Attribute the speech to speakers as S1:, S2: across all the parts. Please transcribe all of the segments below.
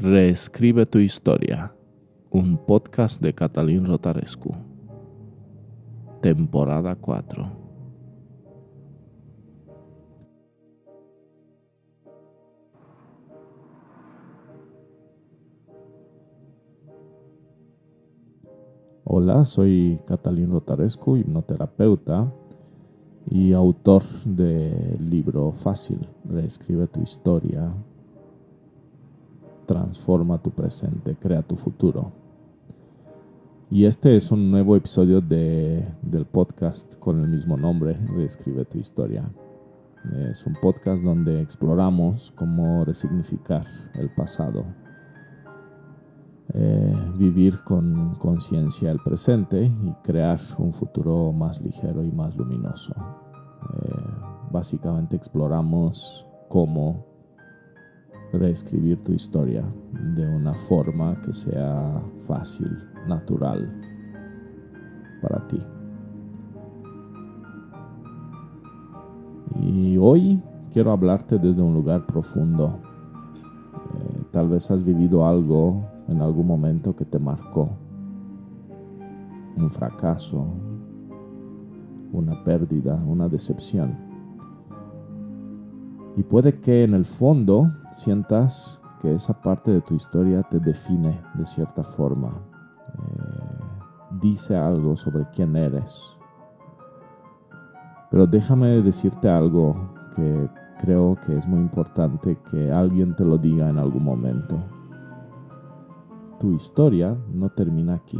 S1: Reescribe tu historia, un podcast de Catalin Rotarescu. Temporada 4. Hola, soy Catalin Rotarescu, hipnoterapeuta y autor del libro Fácil, Reescribe tu historia, transforma tu presente, crea tu futuro. Y este es un nuevo episodio del podcast con el mismo nombre, Reescribe tu historia. Es un podcast donde exploramos cómo resignificar el pasado, vivir con conciencia el presente y crear un futuro más ligero y más luminoso. Básicamente exploramos cómo reescribir tu historia de una forma que sea fácil, natural para ti. Y hoy quiero hablarte desde un lugar profundo. Tal vez has vivido algo en algún momento que te marcó. Un fracaso, una pérdida, una decepción. Y puede que en el fondo sientas que esa parte de tu historia te define de cierta forma. Dice algo sobre quién eres. Pero déjame decirte algo que creo que es muy importante que alguien te lo diga en algún momento. Tu historia no termina aquí.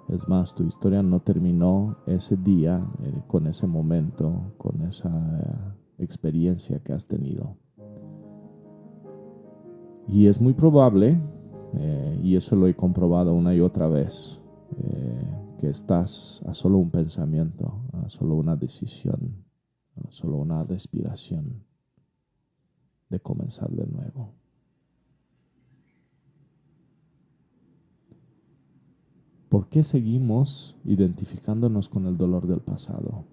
S1: Es más, tu historia no terminó ese día, con ese momento, con esa experiencia que has tenido. Y es muy probable, y eso lo he comprobado una y otra vez, que estás a solo un pensamiento, a solo una decisión, a solo una respiración de comenzar de nuevo. ¿Por qué seguimos identificándonos con el dolor del pasado?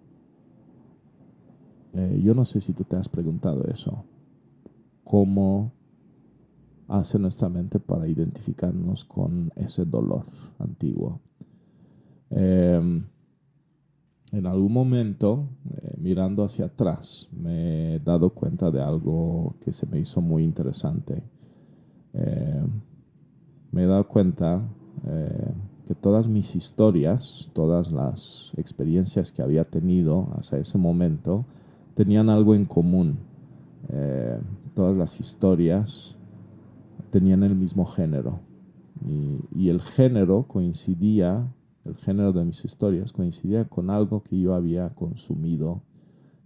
S1: Yo no sé si tú te has preguntado eso. ¿Cómo hace nuestra mente para identificarnos con ese dolor antiguo? En algún momento, mirando hacia atrás, me he dado cuenta de algo que se me hizo muy interesante. Me he dado cuenta que todas mis historias, todas las experiencias que había tenido hasta ese momento, tenían algo en común. Todas las historias tenían el mismo género. Y el género coincidía, el género de mis historias coincidía con algo que yo había consumido,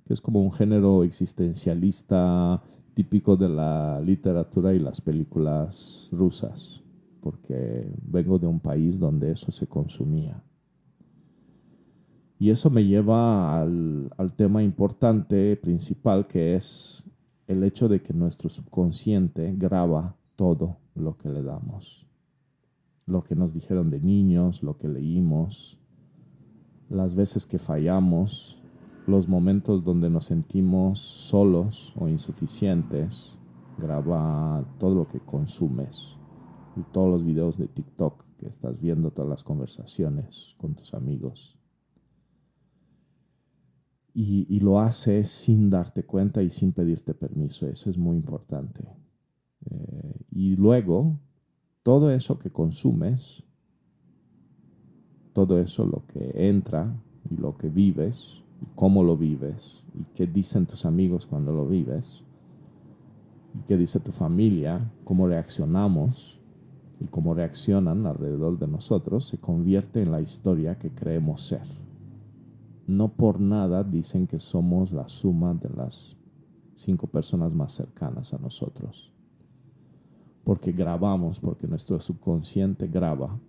S1: que es como un género existencialista típico de la literatura y las películas rusas, porque vengo de un país donde eso se consumía. Y eso me lleva al tema importante, principal, que es el hecho de que nuestro subconsciente graba todo lo que le damos. Lo que nos dijeron de niños, lo que leímos, las veces que fallamos, los momentos donde nos sentimos solos o insuficientes. Graba todo lo que consumes, todos los videos de TikTok que estás viendo, todas las conversaciones con tus amigos. Y lo haces sin darte cuenta y sin pedirte permiso. Eso es muy importante. Y luego, todo eso que consumes, todo eso lo que entra y lo que vives, y cómo lo vives, y qué dicen tus amigos cuando lo vives, y qué dice tu familia, cómo reaccionamos y cómo reaccionan alrededor de nosotros, se convierte en la historia que creemos ser. No por nada dicen que somos la suma de las 5 personas más cercanas a nosotros. Porque grabamos, porque nuestro subconsciente graba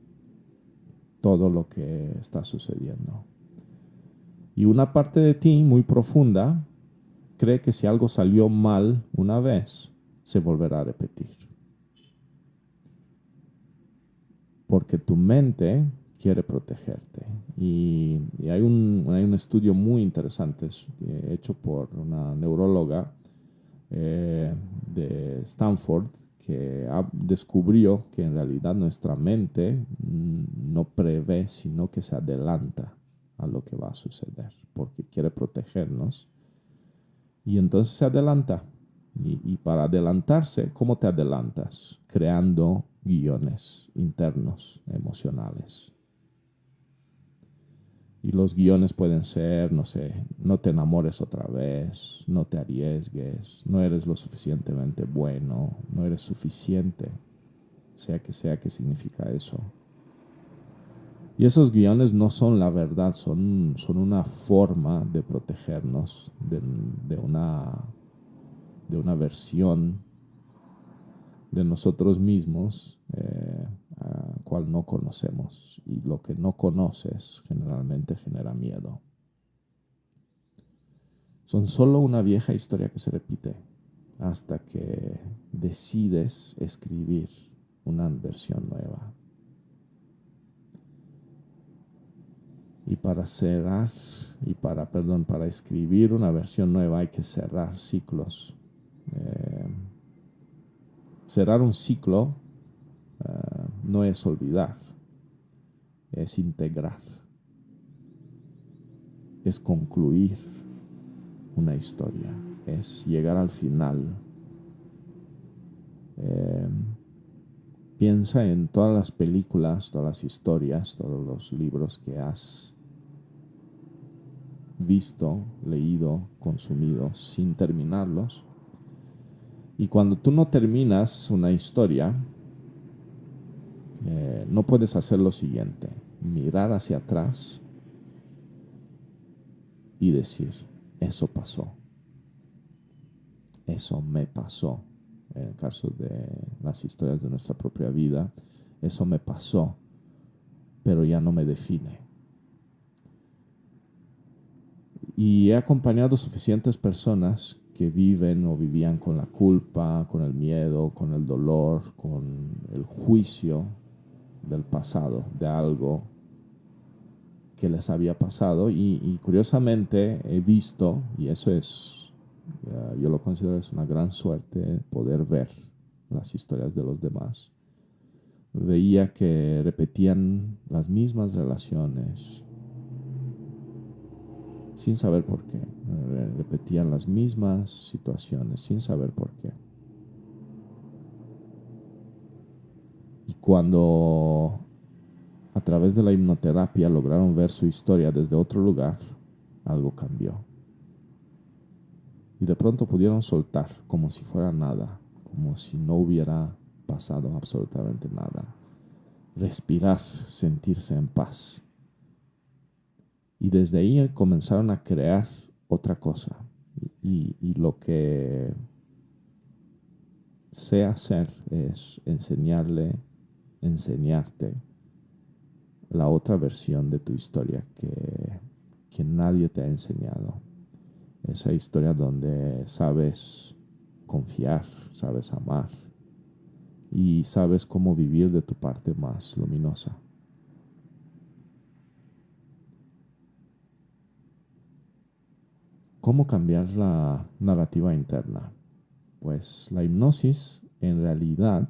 S1: todo lo que está sucediendo. Y una parte de ti muy profunda cree que si algo salió mal una vez, se volverá a repetir. Porque tu mente quiere protegerte. Y hay un estudio muy interesante hecho por una neuróloga de Stanford que descubrió que en realidad nuestra mente no prevé, sino que se adelanta a lo que va a suceder, porque quiere protegernos. Y entonces se adelanta. Y para adelantarse, ¿cómo te adelantas? Creando guiones internos, emocionales. Y los guiones pueden ser, no sé, no te enamores otra vez, no te arriesgues, no eres lo suficientemente bueno, no eres suficiente, sea que significa eso. Y esos guiones no son la verdad, son una forma de protegernos de una versión de nosotros mismos a cual no conocemos. Y lo que no conoces generalmente genera miedo. Son solo una vieja historia que se repite hasta que decides escribir una versión nueva. Y para cerrar, para escribir una versión nueva hay que cerrar ciclos. Cerrar un ciclo no es olvidar, es integrar, es concluir una historia, es llegar al final. Piensa en todas las películas, todas las historias, todos los libros que has visto, leído, consumido sin terminarlos. Y cuando tú no terminas una historia, no puedes hacer lo siguiente: mirar hacia atrás y decir, eso pasó, eso me pasó. En el caso de las historias de nuestra propia vida, eso me pasó, pero ya no me define. Y he acompañado suficientes personas que viven o vivían con la culpa, con el miedo, con el dolor, con el juicio del pasado, de algo que les había pasado. Y curiosamente he visto, y eso es, yo lo considero es una gran suerte, poder ver las historias de los demás. Veía que repetían las mismas relaciones sin saber por qué. Repetían las mismas situaciones sin saber por qué. Y cuando a través de la hipnoterapia lograron ver su historia desde otro lugar, algo cambió. Y de pronto pudieron soltar como si fuera nada, como si no hubiera pasado absolutamente nada. Respirar, sentirse en paz. Y desde ahí comenzaron a crear otra cosa. Y lo que sé hacer es enseñarte la otra versión de tu historia que nadie te ha enseñado. Esa historia donde sabes confiar, sabes amar y sabes cómo vivir de tu parte más luminosa. ¿Cómo cambiar la narrativa interna? Pues la hipnosis en realidad,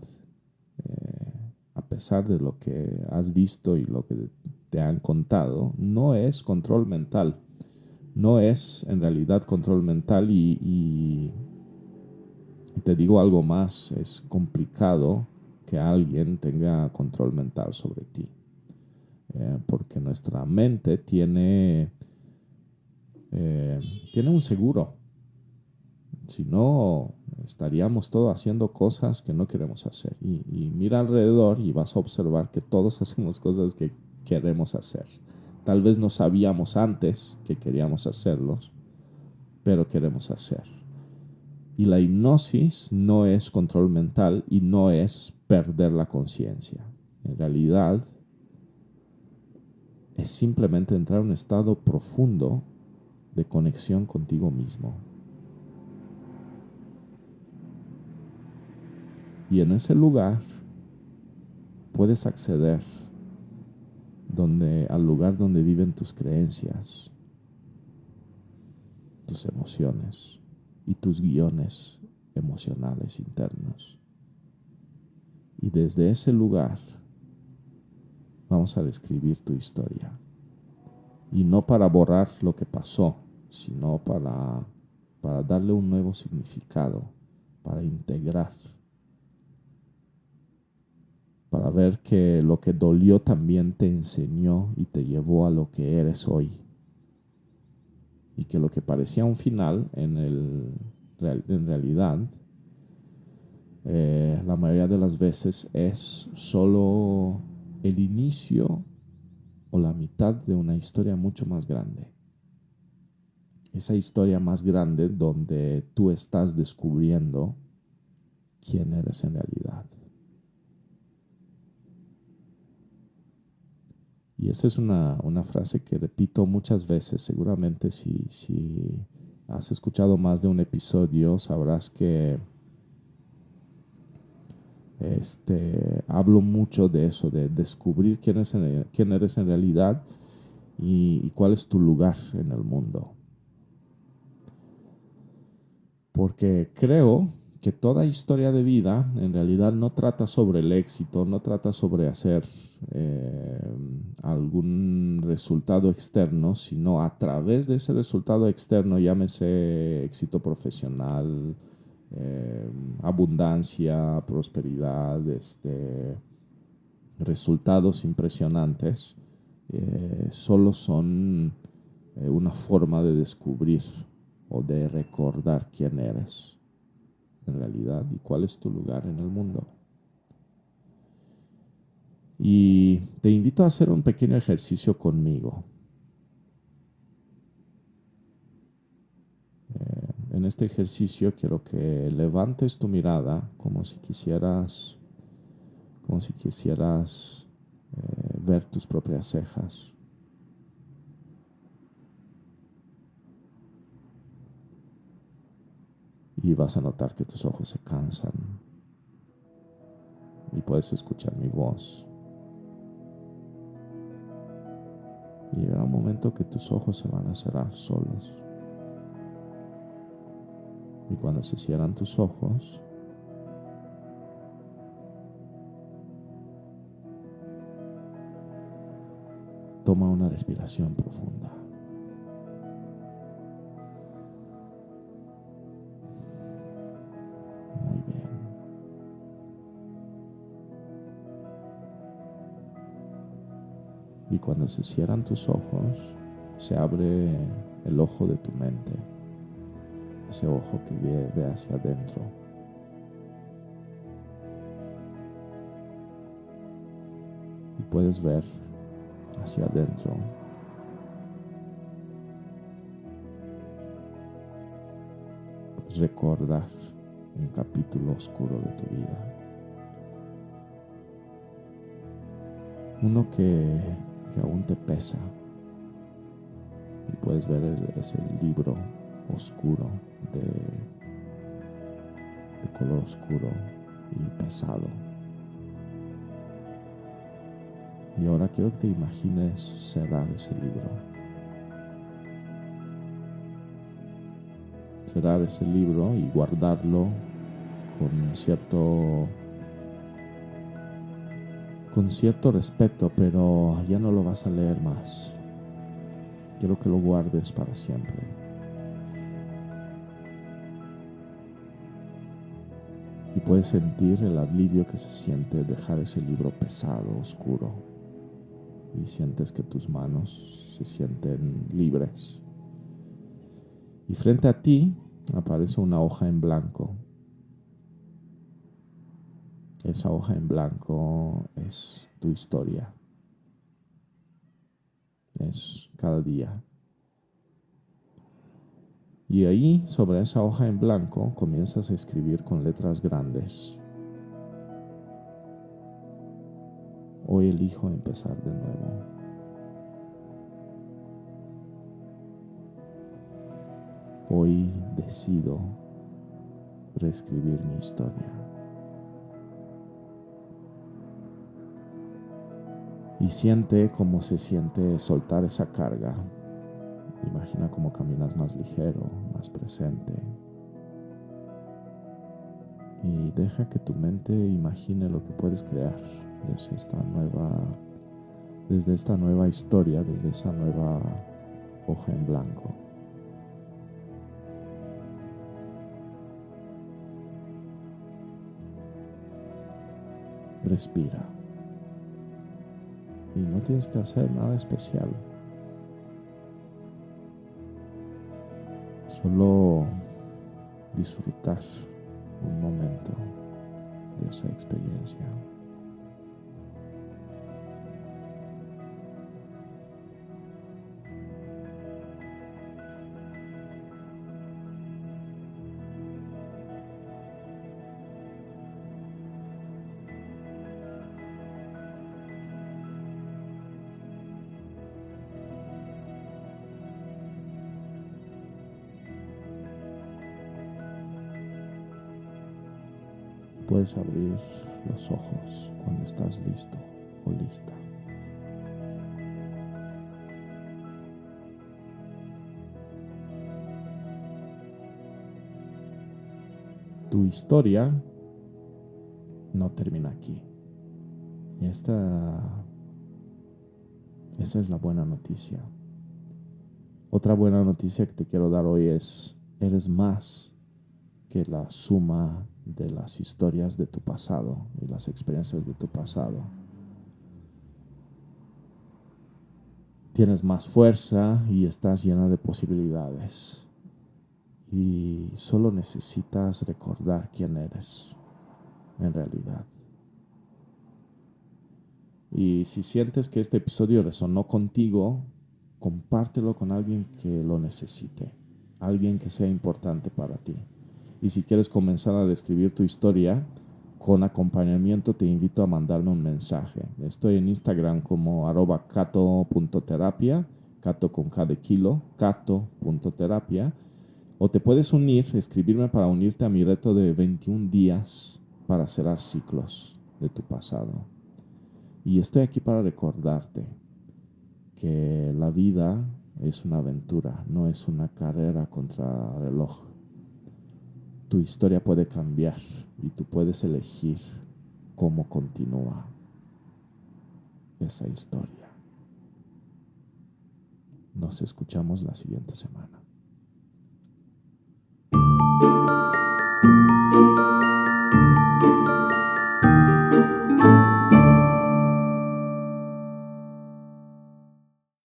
S1: a pesar de lo que has visto y lo que te han contado, no es control mental. No es en realidad control mental y te digo algo más, es complicado que alguien tenga control mental sobre ti. Porque nuestra mente tiene un seguro. Si no, estaríamos todos haciendo cosas que no queremos hacer. Y mira alrededor y vas a observar que todos hacemos cosas que queremos hacer. Tal vez no sabíamos antes que queríamos hacerlos, pero queremos hacer. Y la hipnosis no es control mental y no es perder la conciencia. En realidad, es simplemente entrar en un estado profundo de conexión contigo mismo. Y en ese lugar puedes acceder al lugar donde viven tus creencias, tus emociones y tus guiones emocionales internos. Y desde ese lugar vamos a describir tu historia. Y no para borrar lo que pasó, sino para darle un nuevo significado, para integrar, para ver que lo que dolió también te enseñó y te llevó a lo que eres hoy. Y que lo que parecía un final en realidad, la mayoría de las veces es solo el inicio o la mitad de una historia mucho más grande. Esa historia más grande donde tú estás descubriendo quién eres en realidad. Y esa es una frase que repito muchas veces. Seguramente si has escuchado más de un episodio, sabrás que hablo mucho de eso, de descubrir quién eres en realidad y cuál es tu lugar en el mundo. Porque creo que toda historia de vida en realidad no trata sobre el éxito, no trata sobre hacer algún resultado externo, sino a través de ese resultado externo, llámese éxito profesional, abundancia, prosperidad, resultados impresionantes, solo son una forma de descubrir o de recordar quién eres en realidad y cuál es tu lugar en el mundo. Y te invito a hacer un pequeño ejercicio conmigo. En este ejercicio quiero que levantes tu mirada como si quisieras ver tus propias cejas. Y vas a notar que tus ojos se cansan y puedes escuchar mi voz. Y llegará un momento que tus ojos se van a cerrar solos. Y cuando se cierran tus ojos, toma una respiración profunda. Muy bien. Y cuando se cierran tus ojos, se abre el ojo de tu mente. Ese ojo que ve hacia adentro. Y puedes ver hacia adentro. Puedes recordar un capítulo oscuro de tu vida. Uno que aún te pesa. Y puedes ver ese libro oscuro de color oscuro y pesado. Y ahora quiero que te imagines cerrar ese libro. Cerrar ese libro y guardarlo con cierto respeto, pero ya no lo vas a leer más. Quiero que lo guardes para siempre. Y puedes sentir el alivio que se siente dejar ese libro pesado, oscuro. Y sientes que tus manos se sienten libres. Y frente a ti aparece una hoja en blanco. Esa hoja en blanco es tu historia. Es cada día. Y ahí, sobre esa hoja en blanco, comienzas a escribir con letras grandes. Hoy elijo empezar de nuevo. Hoy decido reescribir mi historia. Y siente cómo se siente soltar esa carga. Imagina cómo caminas más ligero, más presente. y deja que tu mente imagine lo que puedes crear desde esta nueva historia, desde esa nueva hoja en blanco. Respira. Y no tienes que hacer nada especial. Solo disfrutar un momento de esa experiencia. Puedes abrir los ojos cuando estás listo o lista. Tu historia no termina aquí. Y esa es la buena noticia. Otra buena noticia que te quiero dar hoy es: eres más que la suma de las historias de tu pasado y las experiencias de tu pasado. Tienes más fuerza y estás llena de posibilidades. Y solo necesitas recordar quién eres en realidad. Y si sientes que este episodio resonó contigo, compártelo con alguien que lo necesite, alguien que sea importante para ti. Y si quieres comenzar a describir tu historia con acompañamiento, te invito a mandarme un mensaje. Estoy en Instagram como @cato.terapia, Cato con K de kilo, cato.terapia. O te puedes escribirme para unirte a mi reto de 21 días para cerrar ciclos de tu pasado. Y estoy aquí para recordarte que la vida es una aventura, no es una carrera contra reloj. Tu historia puede cambiar y tú puedes elegir cómo continúa esa historia. Nos escuchamos la siguiente semana.